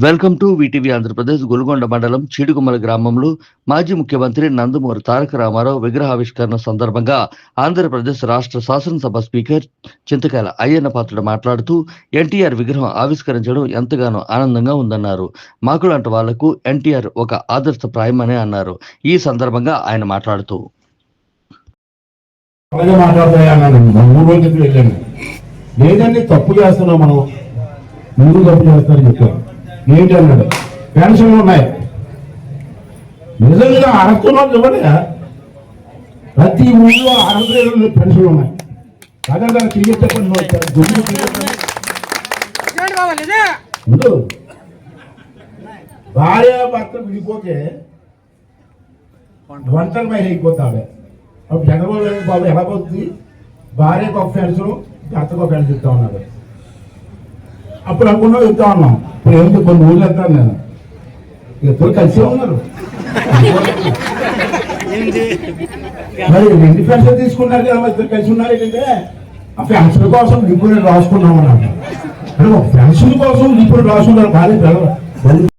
Welcome to VTV Andhra Pradesh. Golugonda మండలం చీడుగుమ్మల గ్రామంలో మాజీ ముఖ్యమంత్రి నందమూరి తారక రామారావు విగ్రహావిష్కరణ సందర్భంగా ఆంధ్రప్రదేశ్ రాష్ట్ర శాసనసభ స్పీకర్ చింతకాయల అయ్యన్న పాత్రుడు మాట్లాడుతూ ఎన్టీఆర్ విగ్రహం ఆవిష్కరించడం ఎంతగానో ఆనందంగా ఉందన్నారు. మాకులాంటి వాళ్లకు ఎన్టీఆర్ ఒక ఆదర్శప్రాయమని అన్నారు. ఈ సందర్భంగా ఆయన మాట్లాడుతూ లేదండి తప్పు చేస్తున్నాం, మనం ముందు తప్పు చేస్తారని చెప్పారు. ఏంటి అన్నాడు, పెన్షన్లు ఉన్నాయి. నిజంగా అర్హతలు ఇవ్వండి, ప్రతి ఊళ్ళో 60 పెన్షన్లు ఉన్నాయి. అదే దాన్ని క్రికెట్ ముందు భార్య భర్త విడిపోతే ఒంటరి మహిళ అయిపోతాడు. అప్పుడు చంద్రబాబు బాబు ఎలా పోతుంది, భార్యకు ఒక పెన్షన్ భర్తకు ఒక పెన్షన్ ఇస్తా ఉన్నాడు. అప్పుడు అనుకున్నా ఇస్తా ఉన్నాం. ఇప్పుడు ఏంటి కొన్ని ఊళ్ళు వెళ్తాను నేను, ఇద్దరు కలిసే ఉన్నారు. మరి 2 పెన్షన్ తీసుకున్నారు కదా, ఇద్దరు కలిసి ఉన్నారు. ఏంటంటే ఆ పెన్షన్ కోసం ఇప్పుడు రాసుకున్నాం అన్నమాట. అంటే ఒక పెన్షన్ కోసం ఇప్పుడు రాసుకున్నారు. కానీ